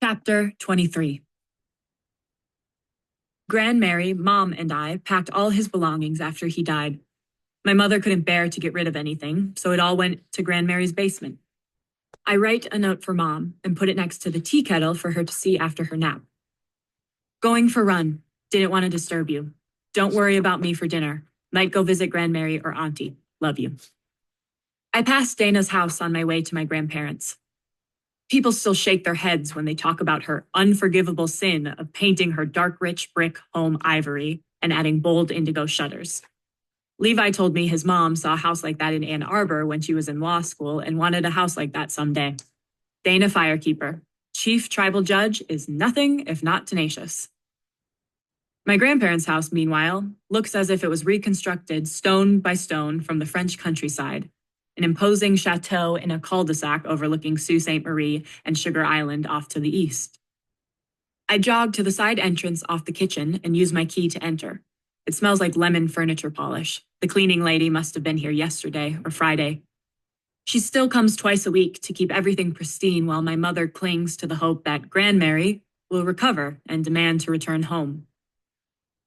Chapter 23. Grandmary, Mom, and I packed all his belongings after he died. My mother couldn't bear to get rid of anything, so it all went to Grandmary's basement. I write a note for Mom and put it next to the tea kettle for her to see after her nap. Going for run. Didn't want to disturb you. Don't worry about me for dinner. Might go visit Grandmary or Auntie. Love you. I passed Dana's house on my way to my grandparents'. People still shake their heads when they talk about her unforgivable sin of painting her dark rich brick home ivory and adding bold indigo shutters. Levi told me his mom saw a house like that in Ann Arbor when she was in law school and wanted a house like that someday. Dana Firekeeper, chief tribal judge, is nothing if not tenacious. My grandparents' house, meanwhile, looks as if it was reconstructed stone by stone from the French countryside. An imposing chateau in a cul-de-sac overlooking Sault Ste. Marie and Sugar Island off to the east. I jogged to the side entrance off the kitchen and used my key to enter. It smells like lemon furniture polish. The cleaning lady must have been here yesterday or Friday. She still comes twice a week to keep everything pristine while my mother clings to the hope that Grandmary will recover and demand to return home.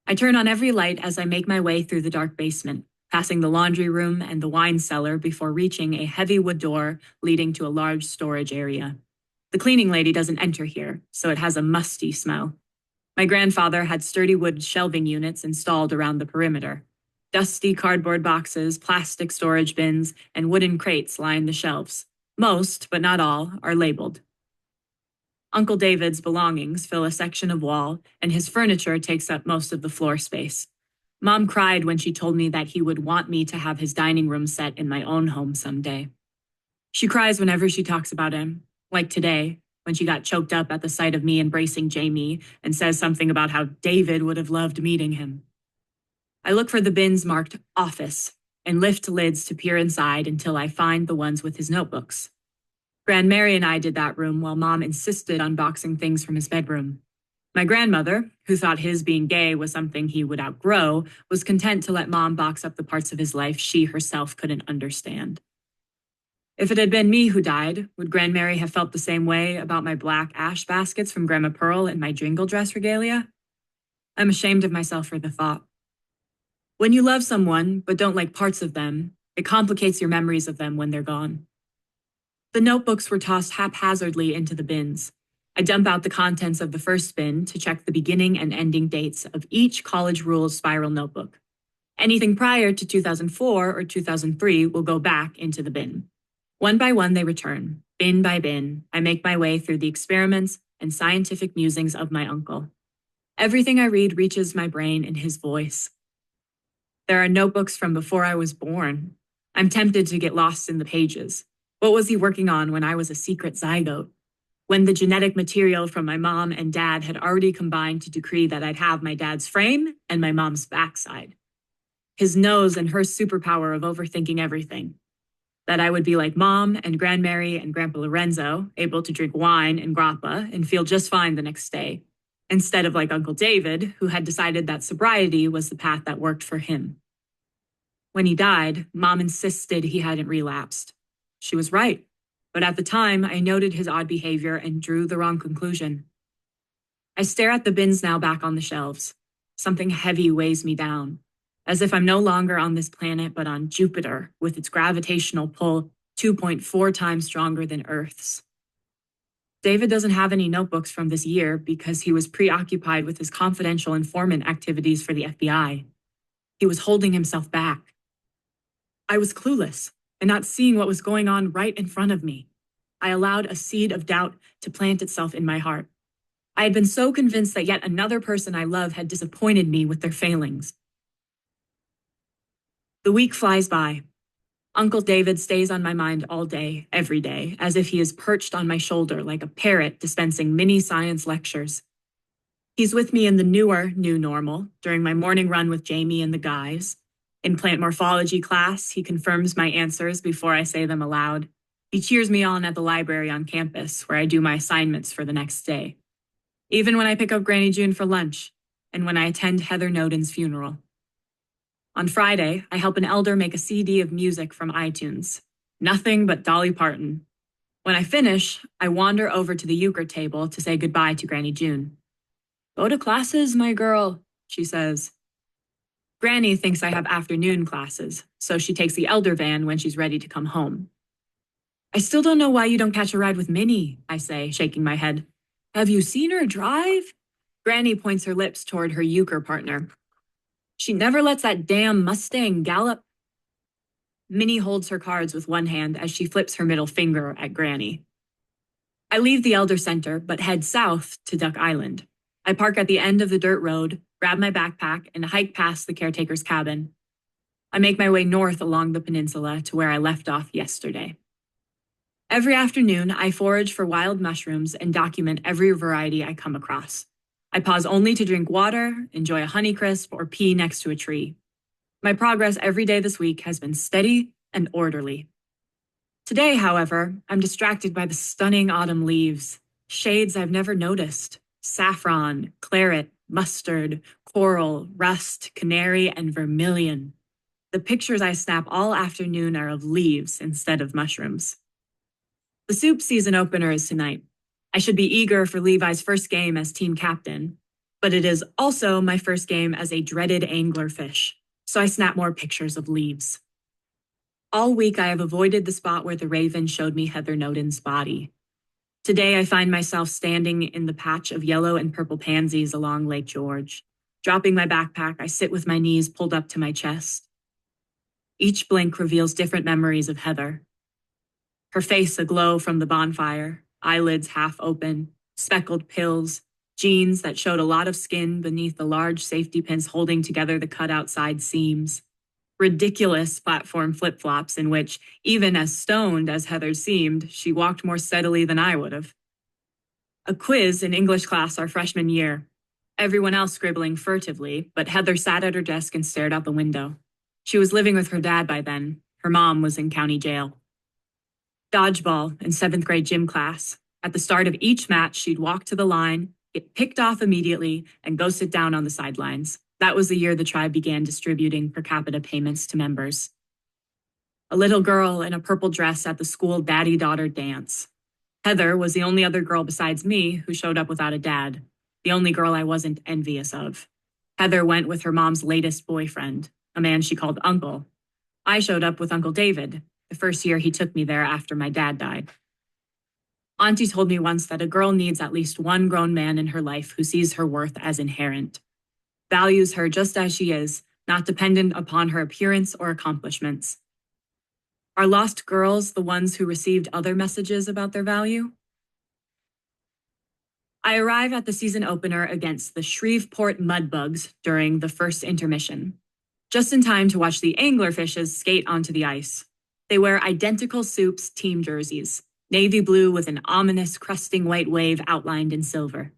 I turn on every light as I make my way through the dark basement, passing the laundry room and the wine cellar before reaching a heavy wood door leading to a large storage area. The cleaning lady doesn't enter here, so it has a musty smell. My grandfather had sturdy wood shelving units installed around the perimeter. Dusty cardboard boxes, plastic storage bins, and wooden crates line the shelves. Most, but not all, are labeled. Uncle David's belongings fill a section of wall, and his furniture takes up most of the floor space. Mom cried when she told me that he would want me to have his dining room set in my own home someday. She cries whenever she talks about him, like today, when she got choked up at the sight of me embracing Jamie and says something about how David would have loved meeting him. I look for the bins marked office and lift lids to peer inside until I find the ones with his notebooks. Grandmary and I did that room while Mom insisted on boxing things from his bedroom. My grandmother, who thought his being gay was something he would outgrow, was content to let Mom box up the parts of his life she herself couldn't understand. If it had been me who died, would Grandmary have felt the same way about my black ash baskets from Grandma Pearl and my jingle dress regalia? I'm ashamed of myself for the thought. When you love someone, but don't like parts of them, it complicates your memories of them when they're gone. The notebooks were tossed haphazardly into the bins. I dump out the contents of the first bin to check the beginning and ending dates of each college rules spiral notebook. Anything prior to 2004 or 2003 will go back into the bin. One by one they return, bin by bin. I make my way through the experiments and scientific musings of my uncle. Everything I read reaches my brain in his voice. There are notebooks from before I was born. I'm tempted to get lost in the pages. What was he working on when I was a secret zygote? When the genetic material from my mom and dad had already combined to decree that I'd have my dad's frame and my mom's backside. His nose and her superpower of overthinking everything. That I would be like Mom and Grandmary and Grandpa Lorenzo, able to drink wine and grappa and feel just fine the next day, instead of like Uncle David, who had decided that sobriety was the path that worked for him. When he died, Mom insisted he hadn't relapsed. She was right. But at the time, I noted his odd behavior and drew the wrong conclusion. I stare at the bins now back on the shelves. Something heavy weighs me down, as if I'm no longer on this planet but on Jupiter, with its gravitational pull 2.4 times stronger than Earth's. David doesn't have any notebooks from this year because he was preoccupied with his confidential informant activities for the FBI. He was holding himself back. I was clueless and not seeing what was going on right in front of me. I allowed a seed of doubt to plant itself in my heart. I had been so convinced that yet another person I love had disappointed me with their failings. The week flies by. Uncle David stays on my mind all day, every day, as if he is perched on my shoulder like a parrot dispensing mini science lectures. He's with me in the newer new normal during my morning run with Jamie and the guys. In plant morphology class, he confirms my answers before I say them aloud. He cheers me on at the library on campus, where I do my assignments for the next day. Even when I pick up Granny June for lunch, and when I attend Heather Noden's funeral. On Friday, I help an elder make a CD of music from iTunes. Nothing but Dolly Parton. When I finish, I wander over to the euchre table to say goodbye to Granny June. "Go to classes, my girl," she says. Granny thinks I have afternoon classes, so she takes the elder van when she's ready to come home. "I still don't know why you don't catch a ride with Minnie," I say, shaking my head. "Have you seen her drive?" Granny points her lips toward her euchre partner. "She never lets that damn Mustang gallop." Minnie holds her cards with one hand as she flips her middle finger at Granny. I leave the Elder Center, but head south to Duck Island. I park at the end of the dirt road, grab my backpack, and hike past the caretaker's cabin. I make my way north along the peninsula to where I left off yesterday. Every afternoon, I forage for wild mushrooms and document every variety I come across. I pause only to drink water, enjoy a Honeycrisp, or pee next to a tree. My progress every day this week has been steady and orderly. Today, however, I'm distracted by the stunning autumn leaves, shades I've never noticed: saffron, claret, mustard, coral, rust, canary, and vermilion. The pictures I snap all afternoon are of leaves instead of mushrooms. The soup season opener is tonight. I should be eager for Levi's first game as team captain, but it is also my first game as a dreaded anglerfish, so I snap more pictures of leaves. All week I have avoided the spot where the raven showed me Heather Noden's body. Today I find myself standing in the patch of yellow and purple pansies along Lake George. Dropping my backpack, I sit with my knees pulled up to my chest. Each blink reveals different memories of Heather. Her face aglow from the bonfire, eyelids half open, speckled pills, jeans that showed a lot of skin beneath the large safety pins holding together the cut-out side seams. Ridiculous platform flip-flops in which, even as stoned as Heather seemed, she walked more steadily than I would have. A quiz in English class our freshman year. Everyone else scribbling furtively, but Heather sat at her desk and stared out the window. She was living with her dad by then. Her mom was in county jail. Dodgeball in 7th grade gym class. At the start of each match, she'd walk to the line, get picked off immediately, and go sit down on the sidelines. That was the year the tribe began distributing per capita payments to members. A little girl in a purple dress at the school daddy-daughter dance. Heather was the only other girl besides me who showed up without a dad, the only girl I wasn't envious of. Heather went with her mom's latest boyfriend, a man she called Uncle. I showed up with Uncle David, the first year he took me there after my dad died. Auntie told me once that a girl needs at least one grown man in her life who sees her worth as inherent, values her just as she is, not dependent upon her appearance or accomplishments. Are lost girls the ones who received other messages about their value? I arrive at the season opener against the Shreveport Mudbugs during the first intermission, just in time to watch the anglerfishes skate onto the ice. They wear identical Soups team jerseys, navy blue with an ominous crusting white wave outlined in silver.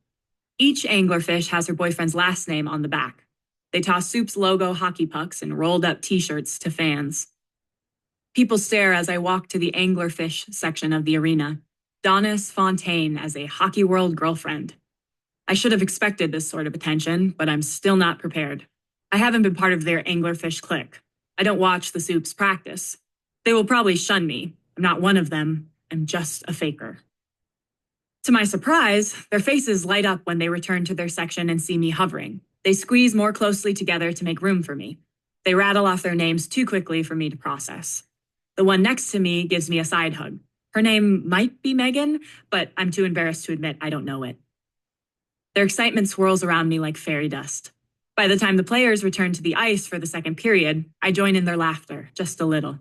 Each anglerfish has her boyfriend's last name on the back. They toss Soup's logo hockey pucks and rolled up t-shirts to fans. People stare as I walk to the anglerfish section of the arena. Donis Fontaine as a hockey world girlfriend. I should have expected this sort of attention, but I'm still not prepared. I haven't been part of their anglerfish clique. I don't watch the Soups practice. They will probably shun me. I'm not one of them. I'm just a faker. To my surprise, their faces light up when they return to their section and see me hovering. They squeeze more closely together to make room for me. They rattle off their names too quickly for me to process. The one next to me gives me a side hug. Her name might be Megan, but I'm too embarrassed to admit I don't know it. Their excitement swirls around me like fairy dust. By the time the players return to the ice for the second period, I join in their laughter, just a little.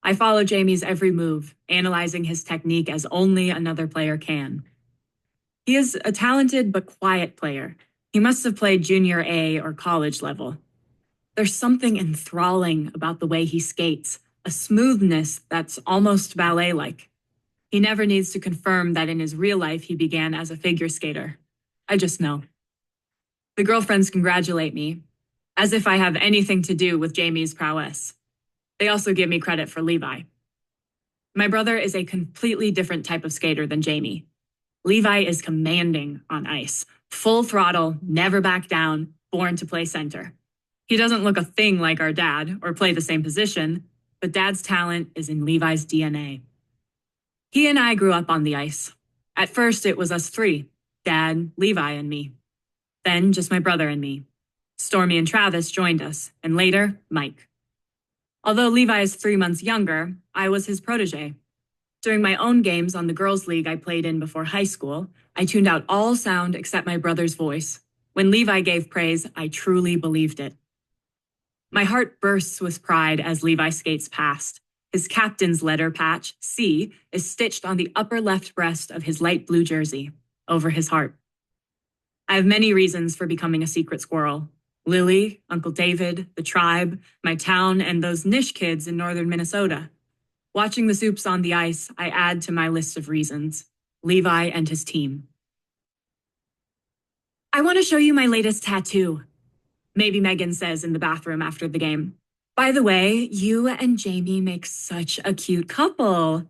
I follow Jamie's every move, analyzing his technique as only another player can. He is a talented but quiet player. He must have played junior A or college level. There's something enthralling about the way he skates, a smoothness that's almost ballet-like. He never needs to confirm that in his real life he began as a figure skater. I just know. The girlfriends congratulate me, as if I have anything to do with Jamie's prowess. They also give me credit for Levi. My brother is a completely different type of skater than Jamie. Levi is commanding on ice, full throttle, never back down, born to play center. He doesn't look a thing like our dad or play the same position, but Dad's talent is in Levi's DNA. He and I grew up on the ice. At first, it was us three, Dad, Levi, and me. Then just my brother and me. Stormy and Travis joined us, and later, Mike. Although Levi is 3 months younger, I was his protege. During my own games on the girls' league I played in before high school, I tuned out all sound except my brother's voice. When Levi gave praise, I truly believed it. My heart bursts with pride as Levi skates past. His captain's letter patch, C, is stitched on the upper left breast of his light blue jersey, over his heart. I have many reasons for becoming a secret squirrel. Lily, Uncle David, the tribe, my town, and those niche kids in northern Minnesota. Watching the Soups on the ice, I add to my list of reasons. Levi and his team. I want to show you my latest tattoo, maybe Megan says in the bathroom after the game. By the way, you and Jamie make such a cute couple.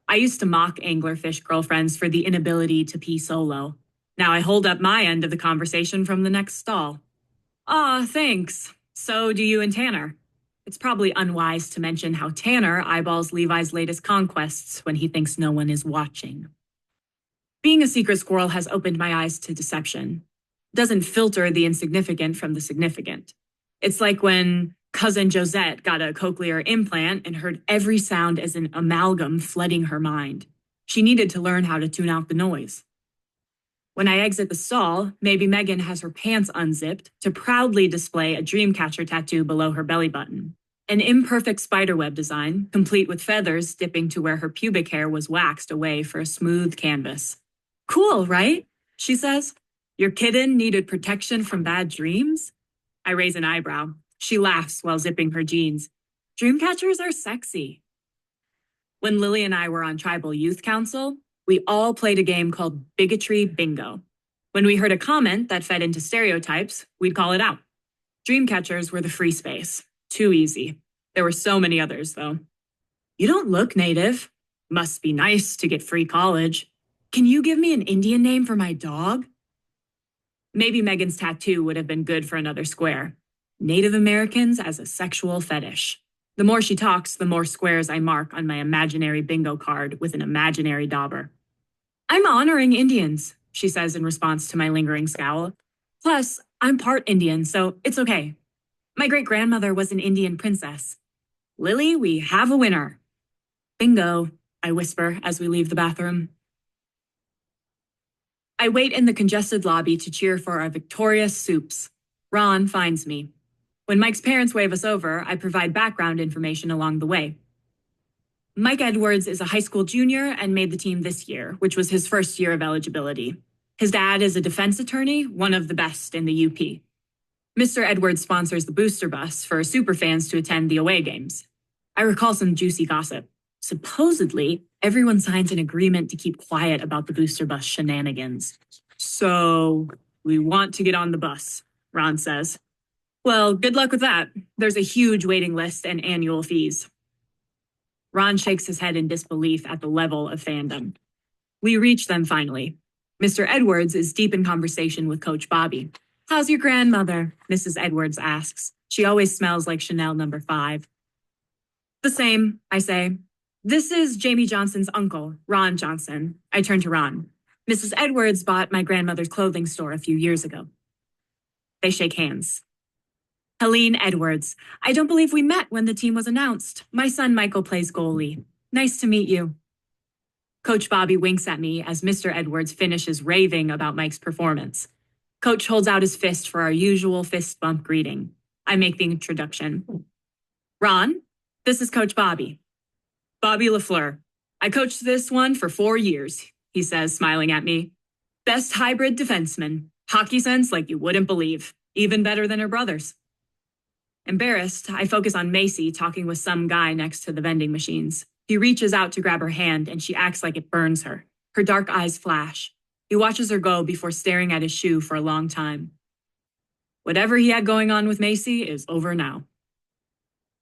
I used to mock anglerfish girlfriends for the inability to pee solo. Now I hold up my end of the conversation from the next stall. Aw, thanks. So do you and Tanner. It's probably unwise to mention how Tanner eyeballs Levi's latest conquests when he thinks no one is watching. Being a secret squirrel has opened my eyes to deception. It doesn't filter the insignificant from the significant. It's like when cousin Josette got a cochlear implant and heard every sound as an amalgam flooding her mind. She needed to learn how to tune out the noise. When I exit the stall, maybe Megan has her pants unzipped to proudly display a dreamcatcher tattoo below her belly button. An imperfect spiderweb design, complete with feathers dipping to where her pubic hair was waxed away for a smooth canvas. Cool, right? She says. Your kitten needed protection from bad dreams? I raise an eyebrow. She laughs while zipping her jeans. Dreamcatchers are sexy. When Lily and I were on Tribal Youth Council, we all played a game called Bigotry Bingo. When we heard a comment that fed into stereotypes, we'd call it out. Dreamcatchers were the free space. Too easy. There were so many others, though. You don't look native. Must be nice to get free college. Can you give me an Indian name for my dog? Maybe Megan's tattoo would have been good for another square. Native Americans as a sexual fetish. The more she talks, the more squares I mark on my imaginary bingo card with an imaginary dauber. I'm honoring Indians, she says in response to my lingering scowl. Plus, I'm part Indian, so it's okay. My great-grandmother was an Indian princess. Lily, we have a winner. Bingo, I whisper as we leave the bathroom. I wait in the congested lobby to cheer for our victorious Soups. Ron finds me. When Mike's parents wave us over, I provide background information along the way. Mike Edwards is a high school junior and made the team this year, which was his first year of eligibility. His dad is a defense attorney, one of the best in the UP. Mr. Edwards sponsors the booster bus for superfans to attend the away games. I recall some juicy gossip. Supposedly, everyone signs an agreement to keep quiet about the booster bus shenanigans. So, we want to get on the bus, Ron says. Well, good luck with that. There's a huge waiting list and annual fees. Ron shakes his head in disbelief at the level of fandom. We reach them finally. Mr. Edwards is deep in conversation with Coach Bobby. How's your grandmother? Mrs. Edwards asks. She always smells like Chanel No. 5. The same, I say. This is Jamie Johnson's uncle, Ron Johnson. I turn to Ron. Mrs. Edwards bought my grandmother's clothing store a few years ago. They shake hands. Helene Edwards. I don't believe we met when the team was announced. My son Michael plays goalie. Nice to meet you. Coach Bobby winks at me as Mr. Edwards finishes raving about Mike's performance. Coach holds out his fist for our usual fist bump greeting. I make the introduction. Ron, this is Coach Bobby. Bobby LaFleur. I coached this one for 4 years, he says, smiling at me. Best hybrid defenseman. Hockey sense like you wouldn't believe. Even better than her brothers. Embarrassed, I focus on Macy talking with some guy next to the vending machines. He reaches out to grab her hand and she acts like it burns her. Her dark eyes flash. He watches her go before staring at his shoe for a long time. Whatever he had going on with Macy is over now.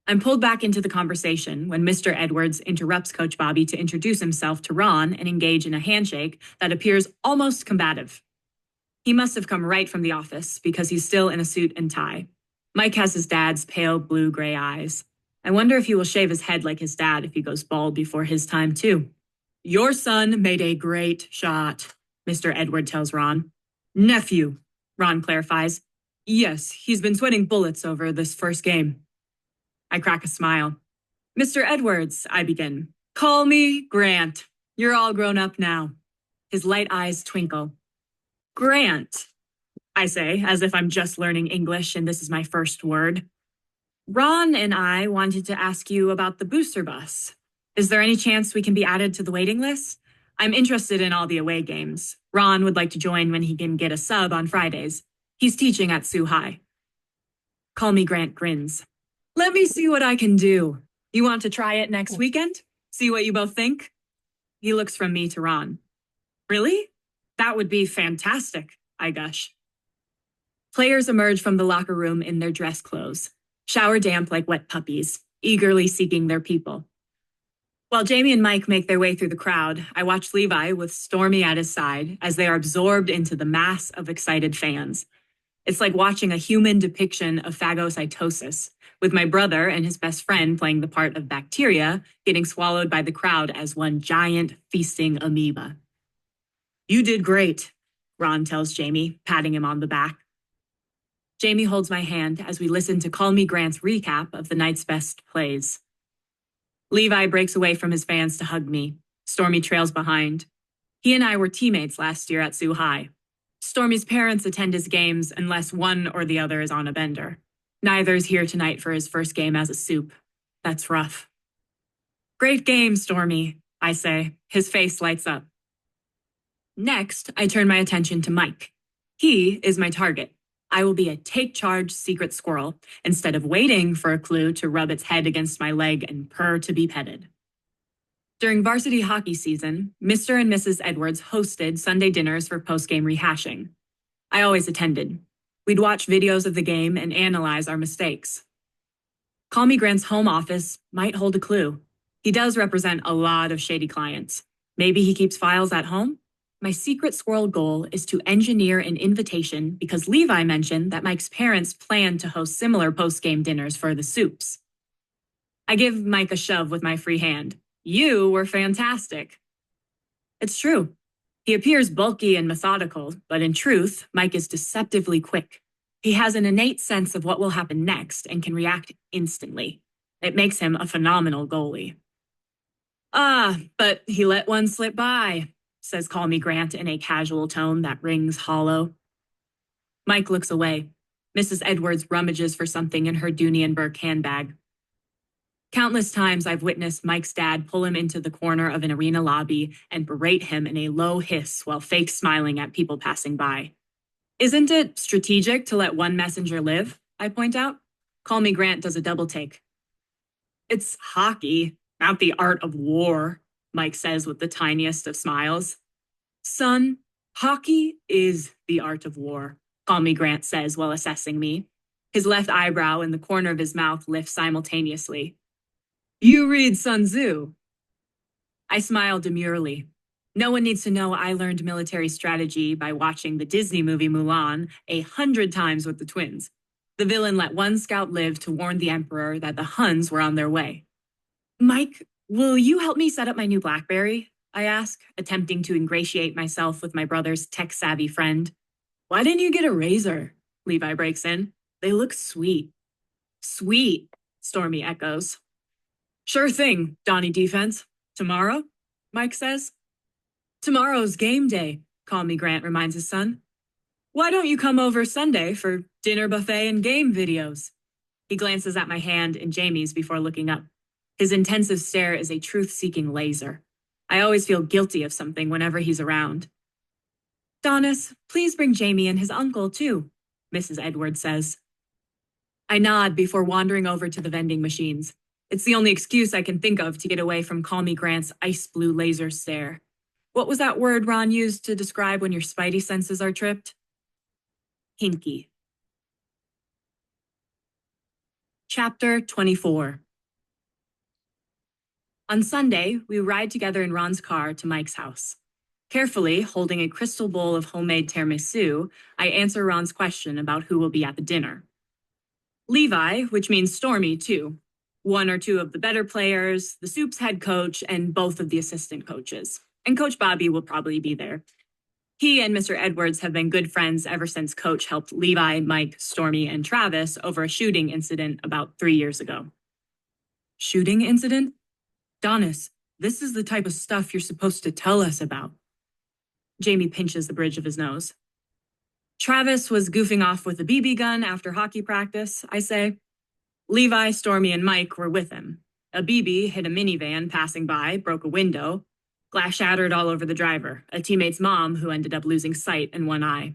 I'm pulled back into the conversation when Mr. Edwards interrupts Coach Bobby to introduce himself to Ron and engage in a handshake that appears almost combative. He must have come right from the office because he's still in a suit and tie. Mike has his dad's pale blue-gray eyes. I wonder if he will shave his head like his dad if he goes bald before his time, too. Your son made a great shot, Mr. Edward tells Ron. Nephew, Ron clarifies. Yes, he's been sweating bullets over this first game. I crack a smile. Mr. Edwards, I begin. Call me Grant. You're all grown up now. His light eyes twinkle. Grant, I say, as if I'm just learning English and this is my first word. Ron and I wanted to ask you about the booster bus. Is there any chance we can be added to the waiting list? I'm interested in all the away games. Ron would like to join when he can get a sub on Fridays. He's teaching at Sioux High. Call me Grant grins. Let me see what I can do. You want to try it next weekend? See what you both think? He looks from me to Ron. Really? That would be fantastic, I gush. Players emerge from the locker room in their dress clothes, shower damp like wet puppies, eagerly seeking their people. While Jamie and Mike make their way through the crowd, I watch Levi with Stormy at his side as they are absorbed into the mass of excited fans. It's like watching a human depiction of phagocytosis, with my brother and his best friend playing the part of bacteria, getting swallowed by the crowd as one giant feasting amoeba. You did great, Ron tells Jamie, patting him on the back. Jamie holds my hand as we listen to Call Me Grant's recap of the night's best plays. Levi breaks away from his fans to hug me. Stormy trails behind. He and I were teammates last year at Sioux High. Stormy's parents attend his games unless one or the other is on a bender. Neither's here tonight for his first game as a soup. That's rough. Great game, Stormy, I say. His face lights up. Next, I turn my attention to Mike. He is my target. I will be a take-charge secret squirrel instead of waiting for a clue to rub its head against my leg and purr to be petted. During varsity hockey season, Mr. and Mrs. Edwards hosted Sunday dinners for post-game rehashing. I always attended. We'd watch videos of the game and analyze our mistakes. Call Me Grant's home office might hold a clue. He does represent a lot of shady clients. Maybe he keeps files at home? My secret squirrel goal is to engineer an invitation because Levi mentioned that Mike's parents plan to host similar post-game dinners for the Soups. I give Mike a shove with my free hand. You were fantastic. It's true. He appears bulky and methodical, but in truth, Mike is deceptively quick. He has an innate sense of what will happen next and can react instantly. It makes him a phenomenal goalie. But he let one slip by, says Call Me Grant in a casual tone that rings hollow. Mike looks away. Mrs. Edwards rummages for something in her Dooney and Burke handbag. Countless times I've witnessed Mike's dad pull him into the corner of an arena lobby and berate him in a low hiss while fake smiling at people passing by. Isn't it strategic to let one messenger live? I point out. Call Me Grant does a double take. It's hockey, not the art of war, Mike says with the tiniest of smiles. Son, hockey is the art of war, Call Me Grant says while assessing me. His left eyebrow and the corner of his mouth lift simultaneously. You read Sun Tzu. I smile demurely. No one needs to know I learned military strategy by watching the Disney movie Mulan 100 times with the twins. The villain let one scout live to warn the Emperor that the Huns were on their way. Mike, will you help me set up my new BlackBerry? I ask, attempting to ingratiate myself with my brother's tech-savvy friend. Why didn't you get a Razor? Levi breaks in. They look sweet. Sweet, Stormy echoes. Sure thing, Donnie Defense. Tomorrow? Mike says. Tomorrow's game day, Call Me Grant reminds his son. Why don't you come over Sunday for dinner buffet and game videos? He glances at my hand and Jamie's before looking up. His intensive stare is a truth-seeking laser. I always feel guilty of something whenever he's around. Donis, please bring Jamie and his uncle, too, Mrs. Edwards says. I nod before wandering over to the vending machines. It's the only excuse I can think of to get away from Call Me Grant's ice blue laser stare. What was that word Ron used to describe when your spidey senses are tripped? Hinky. Chapter 24. On Sunday, we ride together in Ron's car to Mike's house. Carefully, holding a crystal bowl of homemade tiramisu, I answer Ron's question about who will be at the dinner. Levi, which means Stormy, too. One or two of the better players, the Soup's head coach, and both of the assistant coaches. And Coach Bobby will probably be there. He and Mr. Edwards have been good friends ever since Coach helped Levi, Mike, Stormy, and Travis over a shooting incident about 3 years ago. Shooting incident? Donis, this is the type of stuff you're supposed to tell us about. Jamie pinches the bridge of his nose. Travis was goofing off with a BB gun after hockey practice, I say. Levi, Stormy, and Mike were with him. A BB hit a minivan passing by, broke a window. Glass shattered all over the driver, a teammate's mom who ended up losing sight in one eye.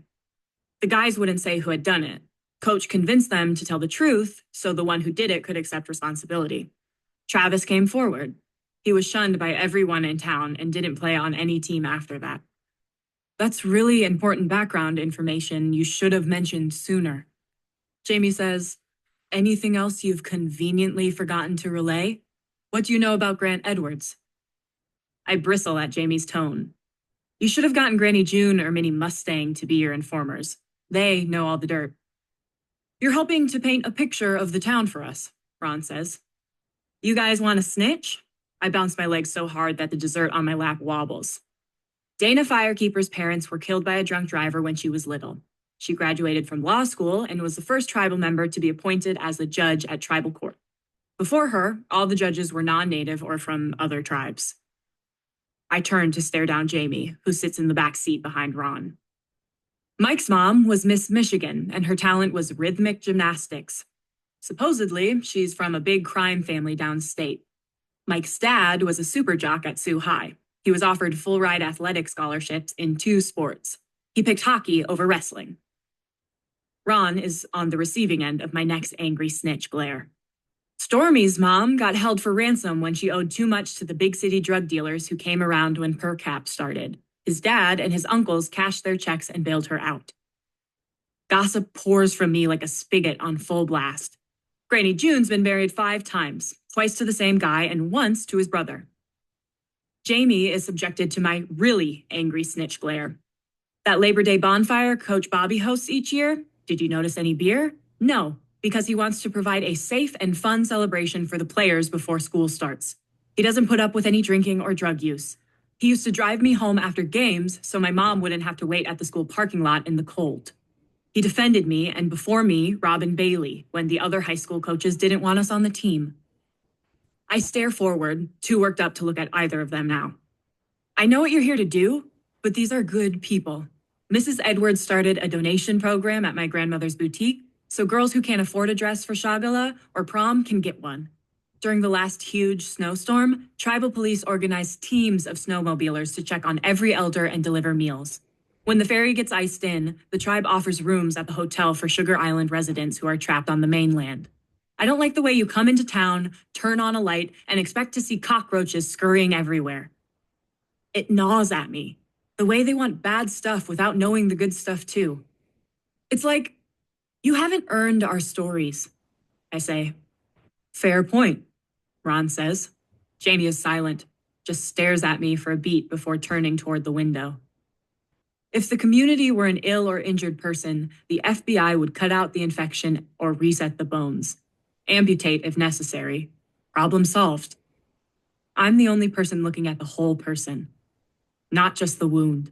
The guys wouldn't say who had done it. Coach convinced them to tell the truth so the one who did it could accept responsibility. Travis came forward. He was shunned by everyone in town and didn't play on any team after that. That's really important background information you should have mentioned sooner. Jamie says, anything else you've conveniently forgotten to relay? What do you know about Grant Edwards? I bristle at Jamie's tone. You should have gotten Granny June or Minnie Mustang to be your informers. They know all the dirt. You're helping to paint a picture of the town for us, Ron says. You guys want to snitch? I bounce my legs so hard that the dessert on my lap wobbles. Dana Firekeeper's parents were killed by a drunk driver when she was little. She graduated from law school and was the first tribal member to be appointed as the judge at tribal court. Before her, all the judges were non-native or from other tribes. I turn to stare down Jamie, who sits in the back seat behind Ron. Mike's mom was Miss Michigan, and her talent was rhythmic gymnastics. Supposedly, she's from a big crime family downstate. Mike's dad was a super jock at Sioux High. He was offered full-ride athletic scholarships in 2 sports. He picked hockey over wrestling. Ron is on the receiving end of my next angry snitch glare. Stormy's mom got held for ransom when she owed too much to the big city drug dealers who came around when per cap started. His dad and his uncles cashed their checks and bailed her out. Gossip pours from me like a spigot on full blast. Granny June's been married 5 times, twice to the same guy and once to his brother. Jamie is subjected to my really angry snitch glare. That Labor Day bonfire Coach Bobby hosts each year, did you notice any beer? No, because he wants to provide a safe and fun celebration for the players before school starts. He doesn't put up with any drinking or drug use. He used to drive me home after games so my mom wouldn't have to wait at the school parking lot in the cold. He defended me and before me, Robin Bailey, when the other high school coaches didn't want us on the team. I stare forward, too worked up to look at either of them now. I know what you're here to do, but these are good people. Mrs. Edwards started a donation program at my grandmother's boutique, so girls who can't afford a dress for Shagala or prom can get one. During the last huge snowstorm, tribal police organized teams of snowmobilers to check on every elder and deliver meals. When the ferry gets iced in, the tribe offers rooms at the hotel for Sugar Island residents who are trapped on the mainland. I don't like the way you come into town, turn on a light, and expect to see cockroaches scurrying everywhere. It gnaws at me. The way they want bad stuff without knowing the good stuff too. It's like, you haven't earned our stories, I say. Fair point, Ron says. Jamie is silent, just stares at me for a beat before turning toward the window. If the community were an ill or injured person, the FBI would cut out the infection or reset the bones. Amputate if necessary. Problem solved. I'm the only person looking at the whole person, not just the wound.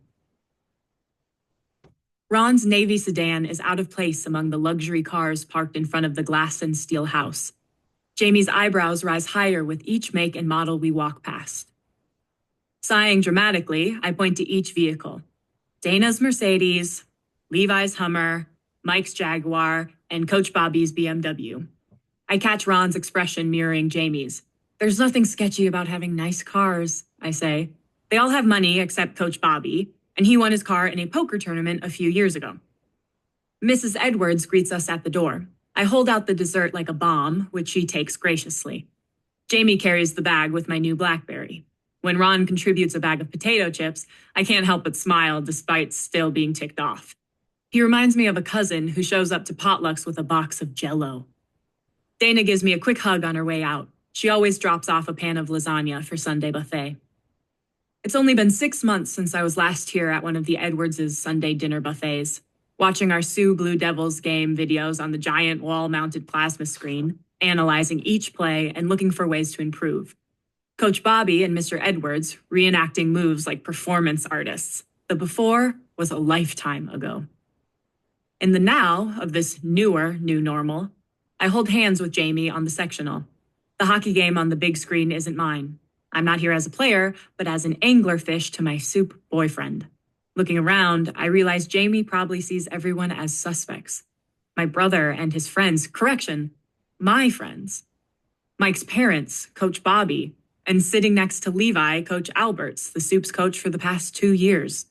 Ron's Navy sedan is out of place among the luxury cars parked in front of the glass and steel house. Jamie's eyebrows rise higher with each make and model we walk past. Sighing dramatically, I point to each vehicle. Dana's Mercedes, Levi's Hummer, Mike's Jaguar, and Coach Bobby's BMW. I catch Ron's expression mirroring Jamie's. There's nothing sketchy about having nice cars, I say. They all have money except Coach Bobby, and he won his car in a poker tournament a few years ago. Mrs. Edwards greets us at the door. I hold out the dessert like a bomb, which she takes graciously. Jamie carries the bag with my new BlackBerry. When Ron contributes a bag of potato chips, I can't help but smile despite still being ticked off. He reminds me of a cousin who shows up to potlucks with a box of Jell-O. Dana gives me a quick hug on her way out. She always drops off a pan of lasagna for Sunday buffet. It's only been 6 months since I was last here at one of the Edwards' Sunday dinner buffets, watching our Sioux Blue Devils game videos on the giant wall-mounted plasma screen, analyzing each play and looking for ways to improve. Coach Bobby and Mr. Edwards reenacting moves like performance artists. The before was a lifetime ago. In the now of this newer new normal, I hold hands with Jamie on the sectional. The hockey game on the big screen isn't mine. I'm not here as a player, but as an anglerfish to my soup boyfriend. Looking around, I realize Jamie probably sees everyone as suspects. My brother and his friends, my friends. Mike's parents, Coach Bobby, and sitting next to Levi, Coach Alberts, the soup's coach for the past 2 years.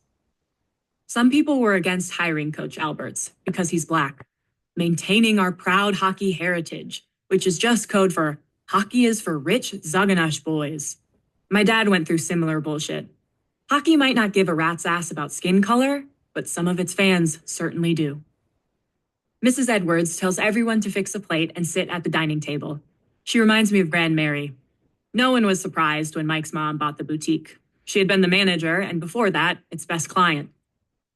Some people were against hiring Coach Alberts because he's Black, maintaining our proud hockey heritage, which is just code for hockey is for rich Zaganash boys. My dad went through similar bullshit. Hockey might not give a rat's ass about skin color, but some of its fans certainly do. Mrs. Edwards tells everyone to fix a plate and sit at the dining table. She reminds me of Grand Mary. No one was surprised when Mike's mom bought the boutique. She had been the manager, and before that, its best client.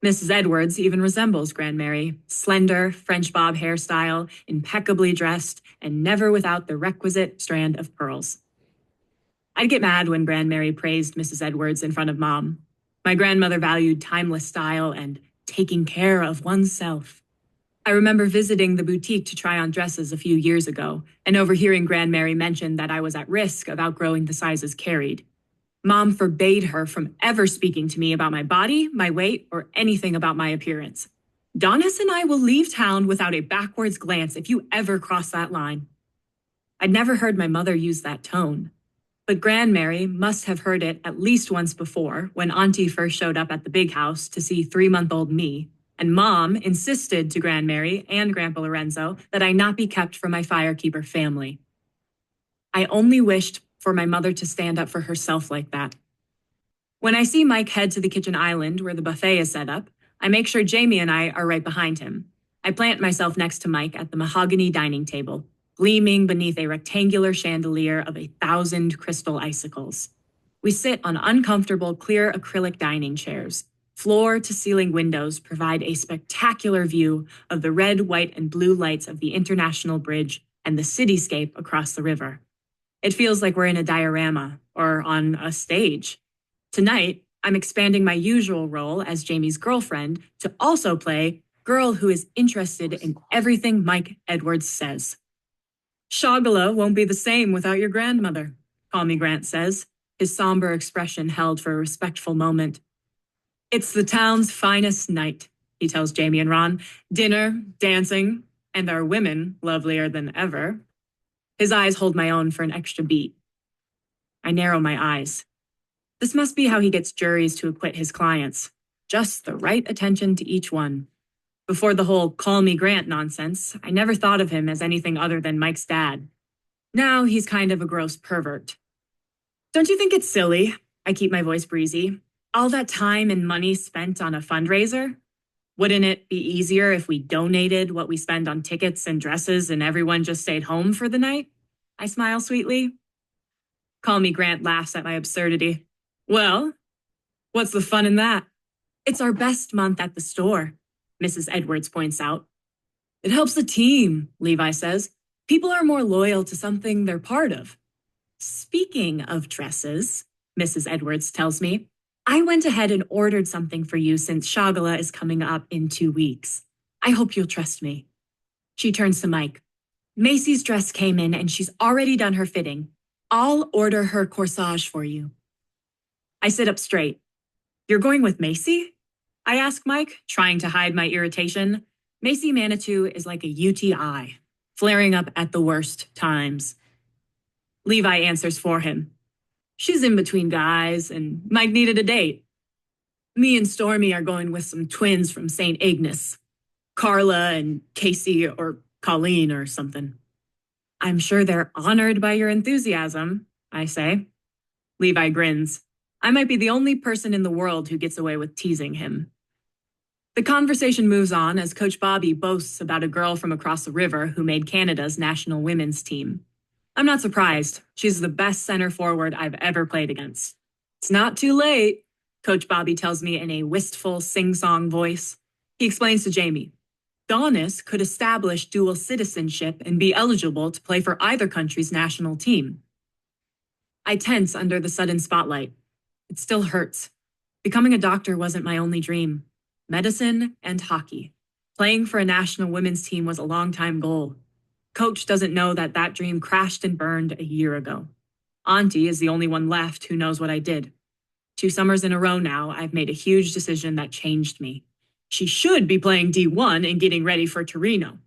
Mrs. Edwards even resembles Grand Mary, slender, French bob hairstyle, impeccably dressed, and never without the requisite strand of pearls. I'd get mad when Grand Mary praised Mrs. Edwards in front of Mom. My grandmother valued timeless style and taking care of oneself. I remember visiting the boutique to try on dresses a few years ago and overhearing Grand Mary mention that I was at risk of outgrowing the sizes carried. Mom forbade her from ever speaking to me about my body, my weight, or anything about my appearance. Donis and I will leave town without a backwards glance if you ever cross that line. I'd never heard my mother use that tone, but Grand Mary must have heard it at least once before when Auntie first showed up at the big house to see 3-month-old me, and Mom insisted to Grand Mary and Grandpa Lorenzo that I not be kept from my firekeeper family. I only wished for my mother to stand up for herself like that. When I see Mike head to the kitchen island where the buffet is set up, I make sure Jamie and I are right behind him. I plant myself next to Mike at the mahogany dining table, gleaming beneath a rectangular chandelier of 1,000 crystal icicles. We sit on uncomfortable, clear acrylic dining chairs. Floor-to-ceiling windows provide a spectacular view of the red, white, and blue lights of the International Bridge and the cityscape across the river. It feels like we're in a diorama or on a stage. Tonight, I'm expanding my usual role as Jamie's girlfriend to also play girl who is interested in everything Mike Edwards says. Shogula won't be the same without your grandmother, Call Me Grant says, his somber expression held for a respectful moment. It's the town's finest night, he tells Jamie and Ron. Dinner, dancing, and our women lovelier than ever. His eyes hold my own for an extra beat. I narrow my eyes. This must be how he gets juries to acquit his clients. Just the right attention to each one. Before the whole Call Me Grant nonsense, I never thought of him as anything other than Mike's dad. Now he's kind of a gross pervert. Don't you think it's silly? I keep my voice breezy. All that time and money spent on a fundraiser? Wouldn't it be easier if we donated what we spend on tickets and dresses and everyone just stayed home for the night? I smile sweetly. Call Me Grant laughs at my absurdity. Well, what's the fun in that? It's our best month at the store, Mrs. Edwards points out. It helps the team, Levi says. People are more loyal to something they're part of. Speaking of dresses, Mrs. Edwards tells me, I went ahead and ordered something for you since Shagala is coming up in 2 weeks. I hope you'll trust me. She turns to Mike. Macy's dress came in and she's already done her fitting. I'll order her corsage for you. I sit up straight. You're going with Macy? I ask Mike, trying to hide my irritation. Macy Manitou is like a UTI, flaring up at the worst times. Levi answers for him. She's in between guys, and Mike needed a date. Me and Stormy are going with some twins from St. Agnes. Carla and Casey or Colleen or something. I'm sure they're honored by your enthusiasm, I say. Levi grins. I might be the only person in the world who gets away with teasing him. The conversation moves on as Coach Bobby boasts about a girl from across the river who made Canada's national women's team. I'm not surprised. She's the best center forward I've ever played against. It's not too late, Coach Bobby tells me in a wistful sing-song voice. He explains to Jamie. Donis could establish dual citizenship and be eligible to play for either country's national team. I tense under the sudden spotlight. It still hurts. Becoming a doctor wasn't my only dream. Medicine and hockey. Playing for a national women's team was a long-time goal. Coach doesn't know that that dream crashed and burned a year ago. Auntie is the only one left who knows what I did. 2 summers in a row now, I've made a huge decision that changed me. She should be playing D1 and getting ready for Torino,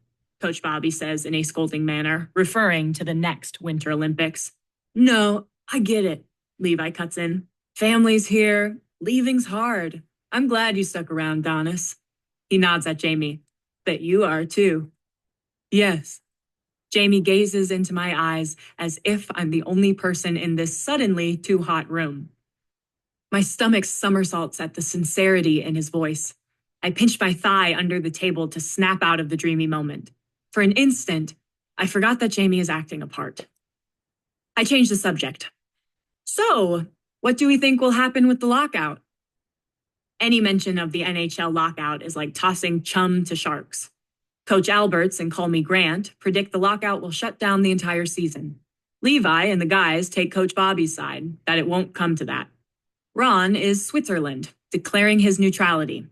Coach Bobby says in a scolding manner, referring to the next Winter Olympics. No, I get it, Levi cuts in. Family's here. Leaving's hard. I'm glad you stuck around, Donis. He nods at Jamie. Bet you are, too. Yes. Jamie gazes into my eyes as if I'm the only person in this suddenly too hot room. My stomach somersaults at the sincerity in his voice. I pinch my thigh under the table to snap out of the dreamy moment. For an instant, I forgot that Jamie is acting a part. I change the subject. So, what do we think will happen with the lockout? Any mention of the NHL lockout is like tossing chum to sharks. Coach Alberts and Call Me Grant predict the lockout will shut down the entire season. Levi and the guys take Coach Bobby's side, that it won't come to that. Ron is Switzerland, declaring his neutrality.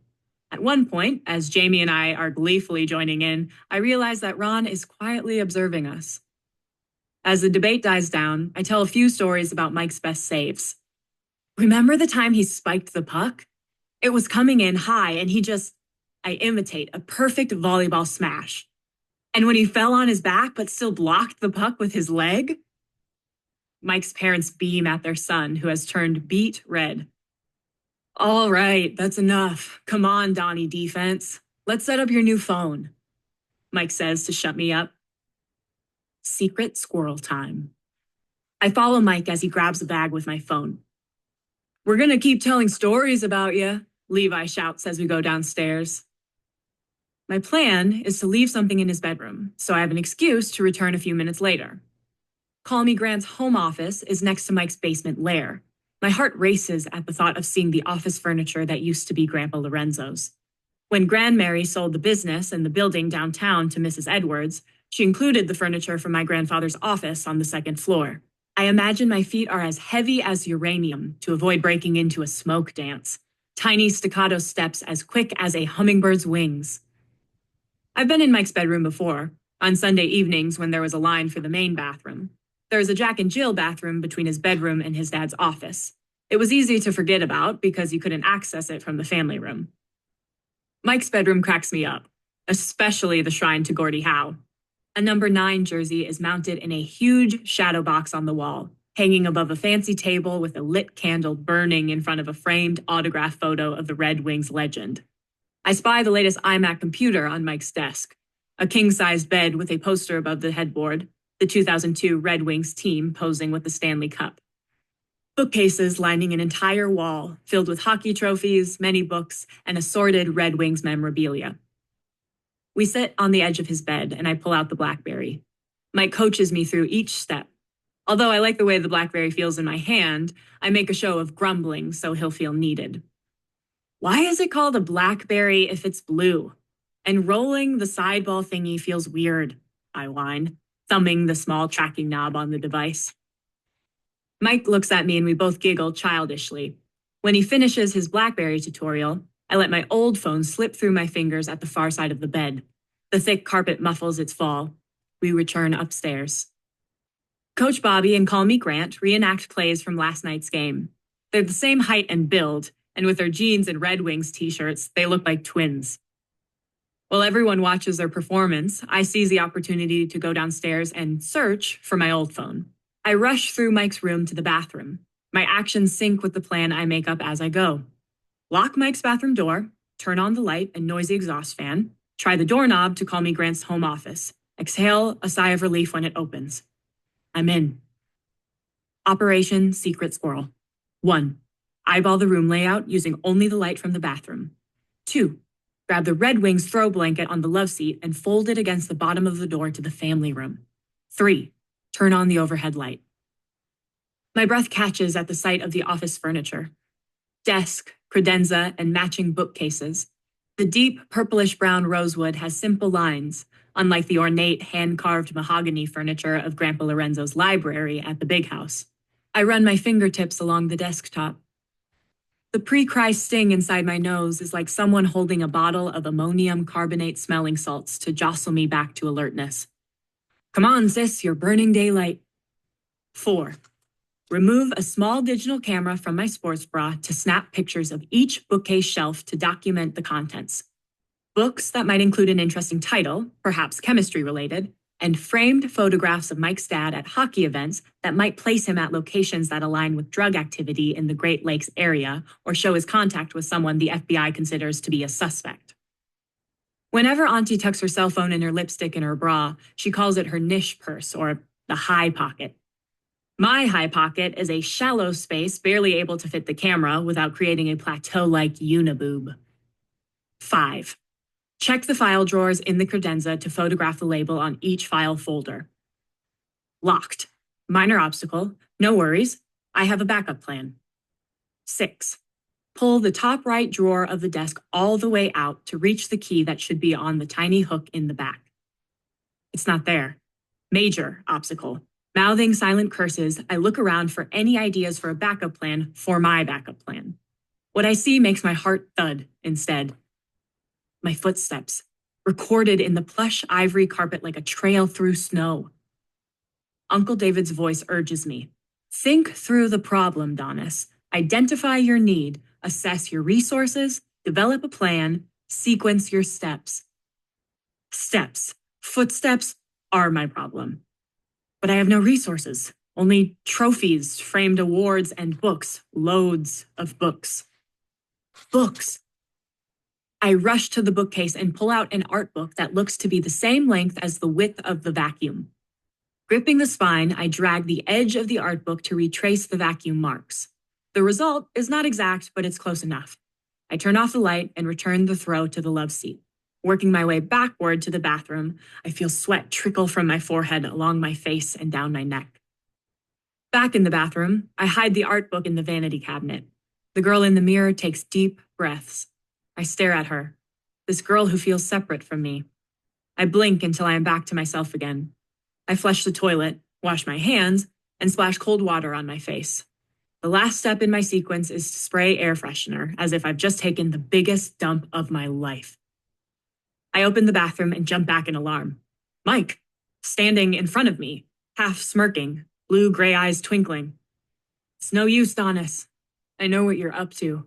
At one point, as Jamie and I are gleefully joining in, I realize that Ron is quietly observing us. As the debate dies down, I tell a few stories about Mike's best saves. Remember the time he spiked the puck? It was coming in high and I imitate a perfect volleyball smash. And when he fell on his back but still blocked the puck with his leg? Mike's parents beam at their son, who has turned beet red. All right, that's enough. Come on, Donnie defense. Let's set up your new phone, Mike says to shut me up. Secret squirrel time. I follow Mike as he grabs a bag with my phone. We're going to keep telling stories about you, Levi shouts as we go downstairs. My plan is to leave something in his bedroom, so I have an excuse to return a few minutes later. Call Me Grant's home office is next to Mike's basement lair. My heart races at the thought of seeing the office furniture that used to be Grandpa Lorenzo's. When Grandmary sold the business and the building downtown to Mrs. Edwards, she included the furniture from my grandfather's office on the 2nd floor. I imagine my feet are as heavy as uranium to avoid breaking into a smoke dance. Tiny staccato steps as quick as a hummingbird's wings. I've been in Mike's bedroom before, on Sunday evenings when there was a line for the main bathroom. There is a Jack and Jill bathroom between his bedroom and his dad's office. It was easy to forget about because you couldn't access it from the family room. Mike's bedroom cracks me up, especially the shrine to Gordie Howe. A number 9 jersey is mounted in a huge shadow box on the wall, hanging above a fancy table with a lit candle burning in front of a framed autograph photo of the Red Wings legend. I spy the latest iMac computer on Mike's desk, a king-sized bed with a poster above the headboard, the 2002 Red Wings team posing with the Stanley Cup. Bookcases lining an entire wall, filled with hockey trophies, many books, and assorted Red Wings memorabilia. We sit on the edge of his bed, and I pull out the BlackBerry. Mike coaches me through each step. Although I like the way the BlackBerry feels in my hand, I make a show of grumbling so he'll feel needed. Why is it called a BlackBerry if it's blue? And rolling the sideball thingy feels weird, I whine, thumbing the small tracking knob on the device. Mike looks at me and we both giggle childishly. When he finishes his BlackBerry tutorial, I let my old phone slip through my fingers at the far side of the bed. The thick carpet muffles its fall. We return upstairs. Coach Bobby and Call Me Grant reenact plays from last night's game. They're the same height and build, and with their jeans and Red Wings t-shirts, they look like twins. While everyone watches their performance, I seize the opportunity to go downstairs and search for my old phone. I rush through Mike's room to the bathroom. My actions sync with the plan I make up as I go. Lock Mike's bathroom door, turn on the light and noisy exhaust fan, try the doorknob to Call Me Grant's home office, exhale a sigh of relief when it opens. I'm in. Operation Secret Squirrel. 1. Eyeball the room layout using only the light from the bathroom. 2. Grab the Red Wings throw blanket on the love seat and fold it against the bottom of the door to the family room. 3. Turn on the overhead light. My breath catches at the sight of the office furniture. Desk, credenza, and matching bookcases. The deep purplish-brown rosewood has simple lines, unlike the ornate hand-carved mahogany furniture of Grandpa Lorenzo's library at the big house. I run my fingertips along the desktop. The pre-cry sting inside my nose is like someone holding a bottle of ammonium carbonate smelling salts to jostle me back to alertness. Come on, sis, you're burning daylight. 4. Remove a small digital camera from my sports bra to snap pictures of each bookcase shelf to document the contents. Books that might include an interesting title, perhaps chemistry related, and framed photographs of Mike's dad at hockey events that might place him at locations that align with drug activity in the Great Lakes area or show his contact with someone the FBI considers to be a suspect. Whenever Auntie tucks her cell phone in her lipstick in her bra, she calls it her niche purse or the high pocket. My high pocket is a shallow space barely able to fit the camera without creating a plateau-like uniboob. 5. Check the file drawers in the credenza to photograph the label on each file folder. Locked. Minor obstacle. No worries. I have a backup plan. 6. Pull the top right drawer of the desk all the way out to reach the key that should be on the tiny hook in the back. It's not there. Major obstacle. Mouthing silent curses, I look around for any ideas for a backup plan for my backup plan. What I see makes my heart thud instead. My footsteps, recorded in the plush ivory carpet like a trail through snow. Uncle David's voice urges me. Think through the problem, Donis. Identify your need, assess your resources, develop a plan, sequence your steps. Steps, footsteps are my problem. But I have no resources, only trophies, framed awards, and books, loads of books. Books. I rush to the bookcase and pull out an art book that looks to be the same length as the width of the vacuum. Gripping the spine, I drag the edge of the art book to retrace the vacuum marks. The result is not exact, but it's close enough. I turn off the light and return the throw to the love seat. Working my way backward to the bathroom, I feel sweat trickle from my forehead along my face and down my neck. Back in the bathroom, I hide the art book in the vanity cabinet. The girl in the mirror takes deep breaths. I stare at her, this girl who feels separate from me. I blink until I am back to myself again. I flush the toilet, wash my hands, and splash cold water on my face. The last step in my sequence is to spray air freshener, as if I've just taken the biggest dump of my life. I open the bathroom and jump back in alarm. Mike, standing in front of me, half smirking, blue-gray eyes twinkling. It's no use, Donis. I know what you're up to.